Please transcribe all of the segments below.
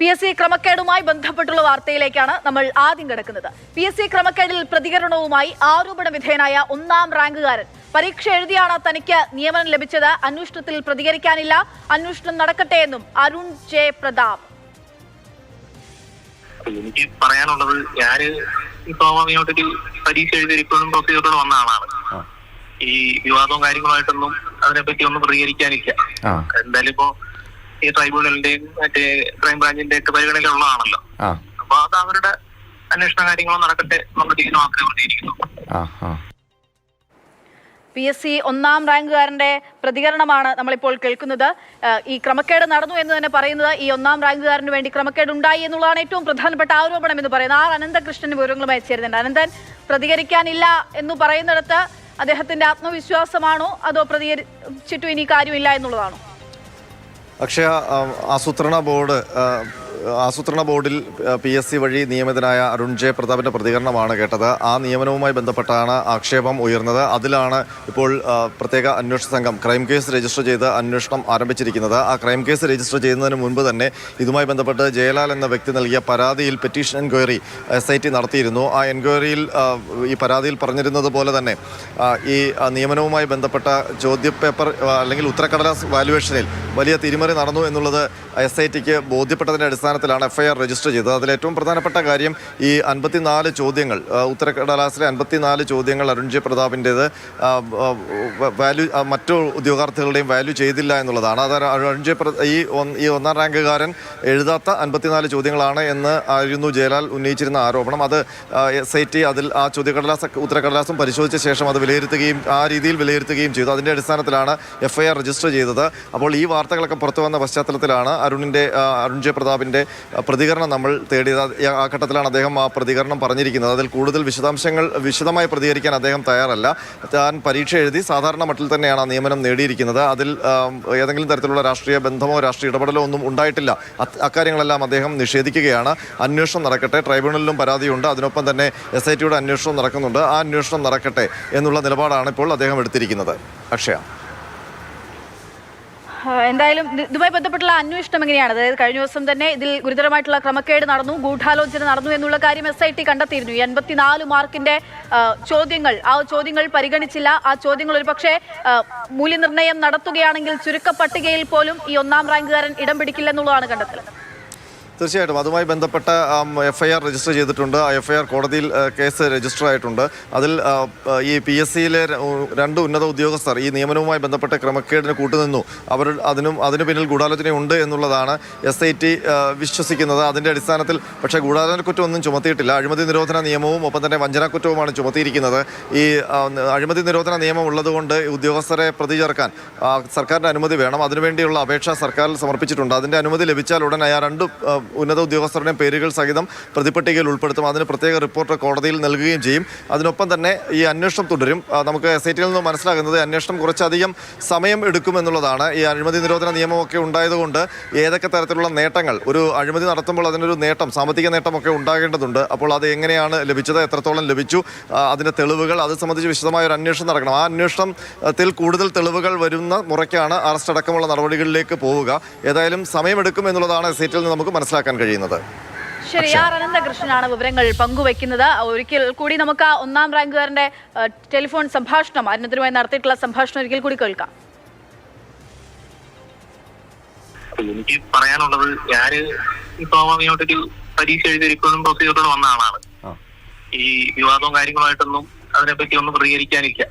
PSC ക്രമക്കേടുമായി ബന്ധപ്പെട്ടുള്ള വാർത്തയിലേക്കാണ് നമ്മൾ ആദ്യം കിടക്കുന്നത്. PSC ക്രമക്കേടിൽ പ്രതികരണവുമായി ആരോപണ വിധേയനായ ഒന്നാം റാങ്കുകാരൻ പരീക്ഷ എഴുതിയാണ് തനിക്ക് നിയമനം ലഭിച്ചത്. അന്വേഷണത്തിൽ പ്രതികരിക്കാനില്ല, അന്വേഷണം നടക്കട്ടെ എന്നും അരുൺ ജെ പ്രതാപ്. എനിക്ക് പറയാനുള്ളത്, ഞാന് സ്വാഭാവികമായിട്ടൊരു പരീക്ഷ എഴുതിയിരിപ്പോഴും പ്രൊസീജിയറോട് വന്ന ആളാണ്. ഈ വിവാദവും കാര്യങ്ങളുമായിട്ടൊന്നും അതിനെപ്പറ്റി ഒന്നും പ്രതികരിക്കാനില്ല. എന്തായാലും ഇപ്പോ ഈ ട്രൈബ്യൂണലിന്റെയും മറ്റേ ക്രൈംബ്രാഞ്ചിന്റെ ഒക്കെ പരിഗണനയിലുള്ളതാണല്ലോ. അപ്പൊ അത് അവരുടെ അന്വേഷണ കാര്യങ്ങളും നടക്കട്ടെ എന്നുള്ള രീതിയിൽ മാത്രമേ പറഞ്ഞിരിക്കുന്നു. PSC ഒന്നാം റാങ്കുകാരന്റെ പ്രതികരണമാണ് നമ്മളിപ്പോൾ കേൾക്കുന്നത്. ഈ ക്രമക്കേട് നടന്നു എന്ന് തന്നെ പറയുന്നത് ഈ ഒന്നാം റാങ്കുകാരന് വേണ്ടി ക്രമക്കേട് ഉണ്ടായി എന്നുള്ളതാണ് ഏറ്റവും പ്രധാനപ്പെട്ട ആരോപണം എന്ന് പറയുന്നത്. അനന്തകൃഷ്ണന് വിവരങ്ങളുമായി ചേരുന്നുണ്ട്. അനന്തൻ, പ്രതികരിക്കാനില്ല എന്ന് പറയുന്നിടത്ത് അദ്ദേഹത്തിന്റെ ആത്മവിശ്വാസമാണോ അതോ പ്രതികരിച്ചിട്ടും ഇനി കാര്യമില്ല എന്നുള്ളതാണോ? അക്ഷയ, ആസൂത്രണ ബോർഡിൽ PSC വഴി നിയമിതനായ അരുൺ ജെ പ്രതാപിൻ്റെ പ്രതികരണമാണ് കേട്ടത്. ആ നിയമനവുമായി ബന്ധപ്പെട്ടാണ് ആക്ഷേപം ഉയർന്നത്. അതിലാണ് ഇപ്പോൾ പ്രത്യേക അന്വേഷണ സംഘം ക്രൈം കേസ് രജിസ്റ്റർ ചെയ്ത് അന്വേഷണം ആരംഭിച്ചിരിക്കുന്നത്. ആ ക്രൈം കേസ് രജിസ്റ്റർ ചെയ്യുന്നതിന് മുൻപ് തന്നെ ഇതുമായി ബന്ധപ്പെട്ട് ജയലാൽ എന്ന വ്യക്തി നൽകിയ പരാതിയിൽ പെറ്റീഷൻ എൻക്വയറി SIT നടത്തിയിരുന്നു. ആ എൻക്വയറിയിൽ ഈ പരാതിയിൽ പറഞ്ഞിരുന്നത് പോലെ തന്നെ ഈ നിയമനവുമായി ബന്ധപ്പെട്ട ചോദ്യപേപ്പർ അല്ലെങ്കിൽ ഉത്തരക്കടലാസ് വാല്യുവേഷനിൽ വലിയ തിരിമറി നടന്നു എന്നുള്ളത് SITക്ക് ബോധ്യപ്പെട്ടതിൻ്റെ അടിസ്ഥാനത്തിലാണ് FIR രജിസ്റ്റർ ചെയ്തത്. അതിലേറ്റവും പ്രധാനപ്പെട്ട കാര്യം ഈ 54 ചോദ്യങ്ങൾ, ഉത്തരക്കടലാസിലെ 54 ചോദ്യങ്ങൾ അരുൺ ജെ പ്രതാപിൻ്റേത് വാല്യൂ മറ്റു ഉദ്യോഗാർത്ഥികളുടെയും വാല്യൂ ചെയ്തില്ല എന്നുള്ളതാണ്. അത് അരുൺ ജെ ഈ ഒന്നാം റാങ്കുകാരൻ എഴുതാത്ത 54 ചോദ്യങ്ങളാണ് എന്ന് ആയിരുന്നു ജയലാൽ ഉന്നയിച്ചിരുന്ന ആരോപണം. അത് SIT അതിൽ ആ ഉത്തരക്കടലാസും പരിശോധിച്ച ശേഷം അത് വിലയിരുത്തുകയും ആ രീതിയിൽ വിലയിരുത്തുകയും ചെയ്തു. അതിൻ്റെ അടിസ്ഥാനത്തിലാണ് FIR രജിസ്റ്റർ ചെയ്തത്. അപ്പോൾ ഈ വാർത്തകളൊക്കെ പുറത്തു വന്ന പശ്ചാത്തലത്തിലാണ് അരുൺ ജെ പ്രതാപിൻ്റെ പ്രതികരണം നമ്മൾ തേടിയത്. ആ ഘട്ടത്തിലാണ് അദ്ദേഹം ആ പ്രതികരണം പറഞ്ഞിരിക്കുന്നത്. അതിൽ കൂടുതൽ വിശദമായി പ്രതികരിക്കാൻ അദ്ദേഹം തയ്യാറല്ല. താൻ പരീക്ഷ എഴുതി സാധാരണ മട്ടിൽ തന്നെയാണ് ആ നിയമനം നേടിയിരിക്കുന്നത്. അതിൽ ഏതെങ്കിലും തരത്തിലുള്ള രാഷ്ട്രീയ ബന്ധമോ രാഷ്ട്രീയ ഇടപെടലോ ഒന്നും ഉണ്ടായിട്ടില്ല. അക്കാര്യങ്ങളെല്ലാം അദ്ദേഹം നിഷേധിക്കുകയാണ്. അന്വേഷണം നടക്കട്ടെ, ട്രൈബ്യൂണലിലും പരാതിയുണ്ട്, അതിനൊപ്പം തന്നെ SITയുടെ അന്വേഷണം നടക്കുന്നുണ്ട്. ആ അന്വേഷണം നടക്കട്ടെ എന്നുള്ള നിലപാടാണ് ഇപ്പോൾ അദ്ദേഹം എടുത്തിരിക്കുന്നത്. അക്ഷയ, എന്തായാലും ഇതുമായി ബന്ധപ്പെട്ടുള്ള അന്വേഷണം എങ്ങനെയാണ്? അതായത് കഴിഞ്ഞ ദിവസം തന്നെ ഇതിൽ ഗുരുതരമായിട്ടുള്ള ക്രമക്കേട് നടന്നു, ഗൂഢാലോചന നടന്നു എന്നുള്ള കാര്യം SIT കണ്ടെത്തിയിരുന്നു. ഈ 54 മാർക്കിന്റെ ചോദ്യങ്ങൾ, ആ ചോദ്യങ്ങൾ പരിഗണിച്ചില്ല. ആ ചോദ്യങ്ങൾ ഒരു പക്ഷേ മൂല്യനിർണ്ണയം നടത്തുകയാണെങ്കിൽ ചുരുക്കപ്പട്ടികയിൽ പോലും ഈ ഒന്നാം റാങ്കുകാരൻ ഇടം പിടിക്കില്ലെന്നുള്ളതാണ് കണ്ടെത്തൽ. തീർച്ചയായിട്ടും അതുമായി ബന്ധപ്പെട്ട FIR രജിസ്റ്റർ ചെയ്തിട്ടുണ്ട്. ആ FIR കോടതിയിൽ കേസ് രജിസ്റ്റർ ആയിട്ടുണ്ട്. അതിൽ ഈ PSCയിലെ 2 ഉന്നത ഉദ്യോഗസ്ഥർ ഈ നിയമനവുമായി ബന്ധപ്പെട്ട ക്രമക്കേടിന് കൂട്ടുനിന്നു. അതിന് പിന്നിൽ ഗൂഢാലോചനയുണ്ട് എന്നുള്ളതാണ് SIT വിശ്വസിക്കുന്നത്. അതിൻ്റെ അടിസ്ഥാനത്തിൽ പക്ഷേ ഗൂഢാലോചന കുറ്റമൊന്നും ചുമത്തിയിട്ടില്ല. അഴിമതി നിരോധന നിയമവും ഒപ്പം തന്നെ വഞ്ചനാ കുറ്റവുമാണ് ചുമത്തിയിരിക്കുന്നത്. ഈ അഴിമതി നിരോധന നിയമം ഉള്ളതുകൊണ്ട് ഉദ്യോഗസ്ഥരെ പ്രതി ചേർക്കാൻ സർക്കാരിൻ്റെ അനുമതി വേണം. അതിനുവേണ്ടിയുള്ള അപേക്ഷ സർക്കാരിൽ സമർപ്പിച്ചിട്ടുണ്ട്. അതിൻ്റെ അനുമതി ലഭിച്ചാൽ ഉടൻ ആ 2 ഉന്നത ഉദ്യോഗസ്ഥരുടെയും പേരുകൾ സഹിതം പ്രതിപട്ടികയിൽ ഉൾപ്പെടുത്തും. അതിന് പ്രത്യേക റിപ്പോർട്ട് കോടതിയിൽ നൽകുകയും ചെയ്യും. അതിനൊപ്പം തന്നെ ഈ അന്വേഷണം തുടരും. നമുക്ക് SITയിൽ നിന്ന് മനസ്സിലാകുന്നത് അന്വേഷണം കുറച്ചധികം സമയം എടുക്കുമെന്നുള്ളതാണ്. ഈ അഴിമതി നിരോധന നിയമമൊക്കെ ഉണ്ടായതുകൊണ്ട് ഏതൊക്കെ തരത്തിലുള്ള നേട്ടങ്ങൾ, ഒരു അഴിമതി നടത്തുമ്പോൾ അതിനൊരു നേട്ടം, സാമ്പത്തിക നേട്ടമൊക്കെ ഉണ്ടാകേണ്ടതുണ്ട്. അപ്പോൾ അത് എങ്ങനെയാണ് ലഭിച്ചത്, എത്രത്തോളം ലഭിച്ചു, അതിൻ്റെ തെളിവുകൾ, അത് സംബന്ധിച്ച് വിശദമായ ഒരു അന്വേഷണം നടക്കണം. ആ അന്വേഷണത്തിൽ കൂടുതൽ തെളിവുകൾ വരുന്ന മുറയ്ക്കാണ് അറസ്റ്റ് അടക്കമുള്ള നടപടികളിലേക്ക് പോവുക. ഏതായാലും സമയമെടുക്കും എന്നുള്ളതാണ് SITയിൽ നിന്ന് നമുക്ക് മനസ്സിലാക്കാൻ കഴിയുന്നത്. ശരി, അനന്തകൃഷ്ണനാണ് വിവരങ്ങൾ പങ്കുവെക്കുന്നത്. ഒരിക്കൽ കൂടി നമുക്ക് ആ ഒന്നാം റാങ്കുകാരന്റെ ടെലിഫോൺ സംഭാഷണം, അരുണത്തിനുമായി നടത്തിയിട്ടുള്ള സംഭാഷണം ഒരിക്കൽ കൂടി കേൾക്കാം. എനിക്ക് പറയാനുള്ളത്, ഞാന് സ്വാഭാവികമായിട്ടൊരു പരീക്ഷ എഴുതിയിരിപ്പോഴും പ്രൊസീജിയറോട് വന്ന ആളാണ്. ഈ വിവാദവും കാര്യങ്ങളുമായിട്ടൊന്നും അതിനെപ്പറ്റി ഒന്നും പ്രതികരിക്കാനില്ല.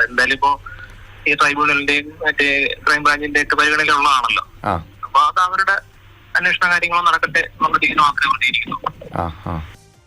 എന്തായാലും ഇപ്പോ ഈ ട്രൈബ്യൂണലിന്റെയും മറ്റേ ക്രൈംബ്രാഞ്ചിന്റെ ഒക്കെ പരിഗണനയിലുള്ളതാണല്ലോ. അപ്പൊ അത് അവരുടെ അന്വേഷണ കാര്യങ്ങളും നടക്കട്ടെ എന്നുള്ള രീതിയിൽ മാത്രമേ പറഞ്ഞിരിക്കുന്നു.